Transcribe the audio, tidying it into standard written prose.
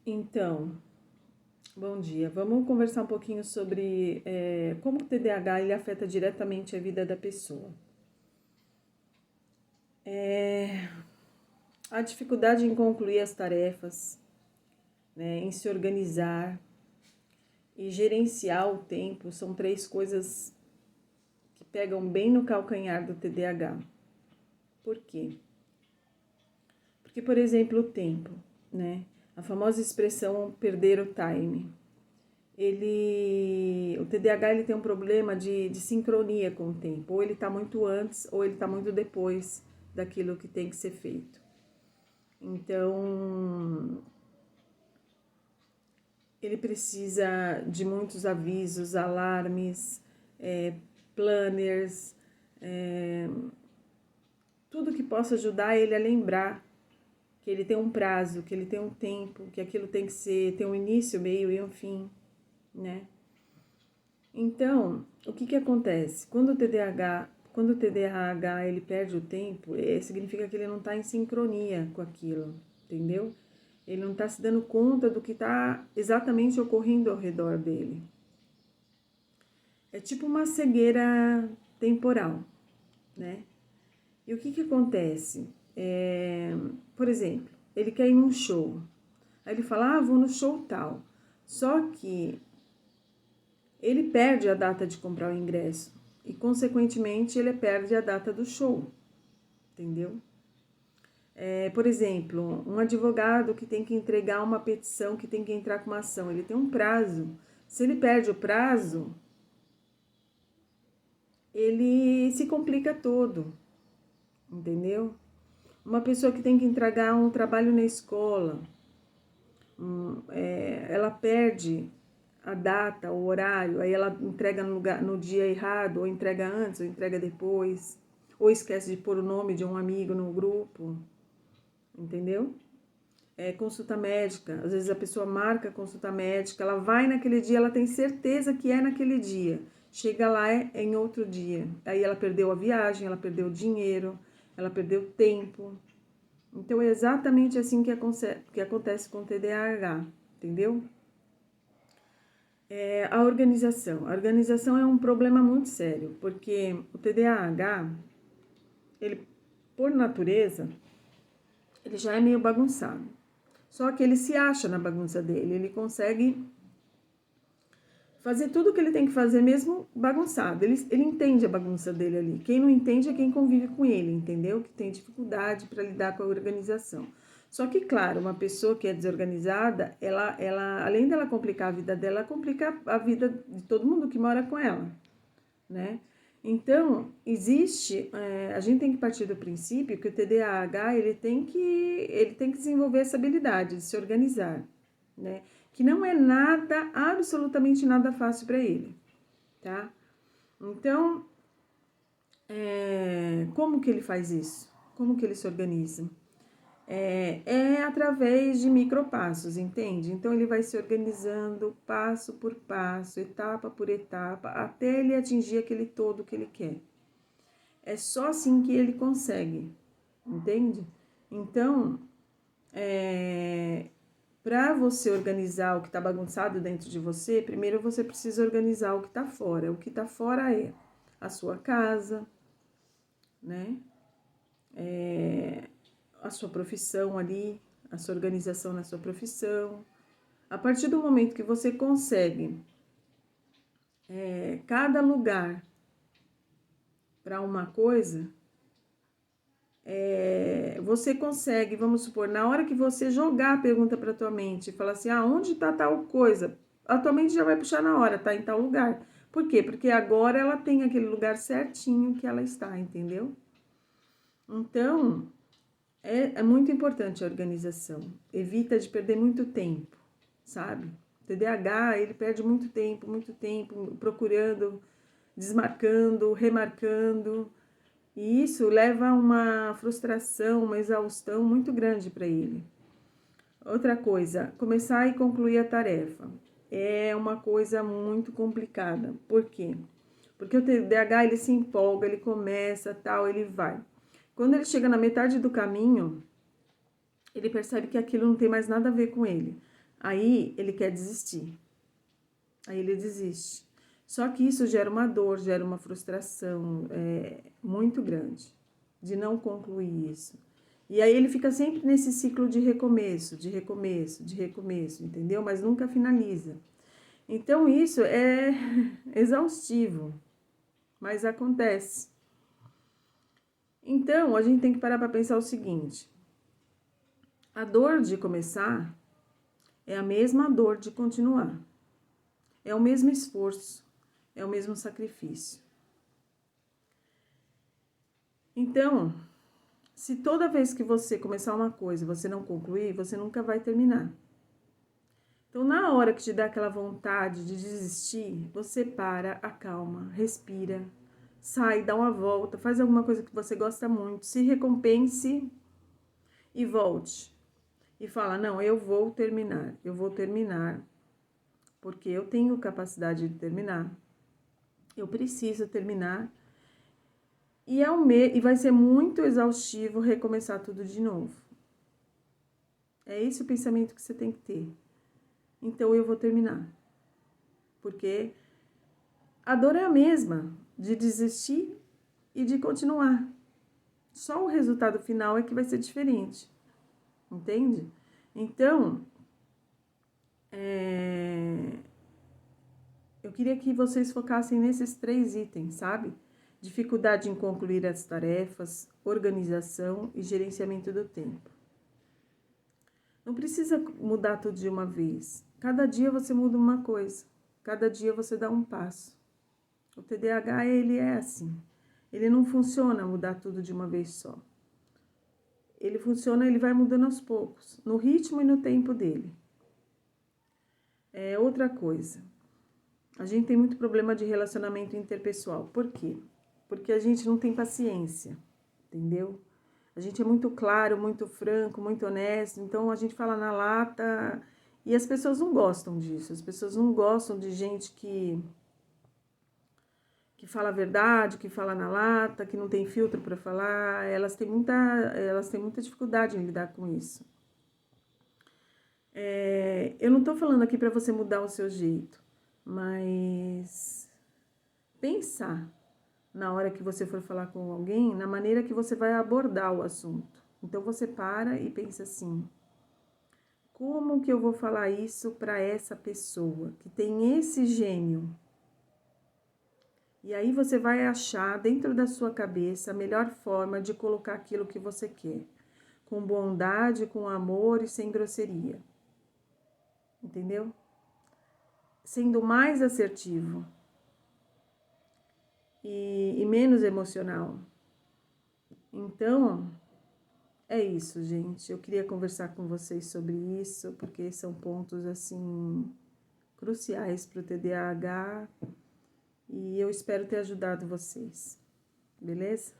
Então, bom dia. Vamos conversar um pouquinho sobre como o TDAH ele afeta diretamente a vida da pessoa. A dificuldade em concluir as tarefas, né, em se organizar e gerenciar o tempo são três coisas que pegam bem no calcanhar do TDAH. Por quê? Porque, por exemplo, o tempo, né? A famosa expressão perder o time. O TDAH ele tem um problema de sincronia com o tempo. Ou ele está muito antes ou ele está muito depois daquilo que tem que ser feito. Então, ele precisa de muitos avisos, alarmes, planners, tudo que possa ajudar ele a lembrar que ele tem um prazo, que ele tem um tempo, que aquilo tem que ser, tem um início, meio e um fim, né? Então, o que acontece? Quando o TDAH ele perde o tempo, significa que ele não está em sincronia com aquilo, entendeu? Ele não está se dando conta do que está exatamente ocorrendo ao redor dele. É tipo uma cegueira temporal, né? E o que acontece? Por exemplo, ele quer ir num show. Aí ele fala, vou no show tal. Só que ele perde a data de comprar o ingresso e, consequentemente, ele perde a data do show, entendeu? Por exemplo, um advogado que tem que entregar uma petição, que tem que entrar com uma ação, ele tem um prazo. Se ele perde o prazo, ele se complica todo, entendeu? Uma pessoa que tem que entregar um trabalho na escola, ela perde a data, o horário, aí ela entrega no dia errado, ou entrega antes, ou entrega depois, ou esquece de pôr o nome de um amigo no grupo, entendeu? Consulta médica, às vezes a pessoa marca a consulta médica, ela vai naquele dia, ela tem certeza que é naquele dia, chega lá em outro dia, aí ela perdeu a viagem, ela perdeu o dinheiro, ela perdeu tempo. Então é exatamente assim que acontece com o TDAH, entendeu? A organização. A organização é um problema muito sério, porque o TDAH, ele, por natureza, ele já é meio bagunçado. Só que ele se acha na bagunça dele, ele consegue fazer tudo o que ele tem que fazer mesmo bagunçado. Ele entende a bagunça dele ali. Quem não entende é quem convive com ele, entendeu? Que tem dificuldade para lidar com a organização. Só que, claro, uma pessoa que é desorganizada, ela além dela complicar a vida dela, ela complica a vida de todo mundo que mora com ela, né? Então, a gente tem que partir do princípio que o TDAH, ele tem que desenvolver essa habilidade de se organizar, né? Que não é nada, absolutamente nada fácil para ele, tá? Então, como que ele faz isso? Como que ele se organiza? É através de micropassos, entende? Então ele vai se organizando passo por passo, etapa por etapa, até ele atingir aquele todo que ele quer. É só assim que ele consegue, entende? Então, para você organizar o que está bagunçado dentro de você, primeiro você precisa organizar o que está fora. O que está fora é a sua casa, né? A sua profissão ali, a sua organização na sua profissão. A partir do momento que você consegue cada lugar para uma coisa, você consegue, vamos supor, na hora que você jogar a pergunta para tua mente e falar assim, onde está tal coisa? A tua mente já vai puxar na hora, tá em tal lugar. Por quê? Porque agora ela tem aquele lugar certinho que ela está, entendeu? Então, é muito importante a organização. Evita de perder muito tempo, sabe? O TDAH, ele perde muito tempo procurando, desmarcando, remarcando. E isso leva a uma frustração, uma exaustão muito grande para ele. Outra coisa, começar e concluir a tarefa. É uma coisa muito complicada. Por quê? Porque o TDAH, ele se empolga, ele começa, tal, ele vai. Quando ele chega na metade do caminho, ele percebe que aquilo não tem mais nada a ver com ele. Aí ele quer desistir. Aí ele desiste. Só que isso gera uma dor, gera uma frustração muito grande de não concluir isso. E aí ele fica sempre nesse ciclo de recomeço, de recomeço, de recomeço, entendeu? Mas nunca finaliza. Então isso é exaustivo, mas acontece. Então a gente tem que parar para pensar o seguinte: a dor de começar é a mesma dor de continuar. É o mesmo esforço, é o mesmo sacrifício. Então, se toda vez que você começar uma coisa você não concluir, você nunca vai terminar. Então, na hora que te dá aquela vontade de desistir, você para, acalma, respira, sai, dá uma volta, faz alguma coisa que você gosta muito, se recompense e volte. E fala, não, eu vou terminar, porque eu tenho capacidade de terminar. Eu preciso terminar. E vai ser muito exaustivo recomeçar tudo de novo. É esse o pensamento que você tem que ter. Então eu vou terminar. Porque a dor é a mesma, de desistir e de continuar. Só o resultado final é que vai ser diferente. Entende? Então, eu queria que vocês focassem nesses 3 itens, sabe? Dificuldade em concluir as tarefas, organização e gerenciamento do tempo. Não precisa mudar tudo de uma vez. Cada dia você muda uma coisa. Cada dia você dá um passo. O TDAH, ele é assim. Ele não funciona mudar tudo de uma vez só. Ele funciona, ele vai mudando aos poucos, no ritmo e no tempo dele. Outra coisa. A gente tem muito problema de relacionamento interpessoal. Por quê? Porque a gente não tem paciência, entendeu? A gente é muito claro, muito franco, muito honesto, então a gente fala na lata e as pessoas não gostam disso. As pessoas não gostam de gente que fala a verdade, que fala na lata, que não tem filtro para falar. Elas têm muita dificuldade em lidar com isso. Eu não tô falando aqui para você mudar o seu jeito, mas pensar na hora que você for falar com alguém, na maneira que você vai abordar o assunto. Então você para e pensa assim: como que eu vou falar isso para essa pessoa que tem esse gênio? E aí você vai achar dentro da sua cabeça a melhor forma de colocar aquilo que você quer, com bondade, com amor e sem grosseria. Entendeu? Sendo mais assertivo e menos emocional. Então, é isso, gente. Eu queria conversar com vocês sobre isso, porque são pontos, assim, cruciais para o TDAH e eu espero ter ajudado vocês. Beleza?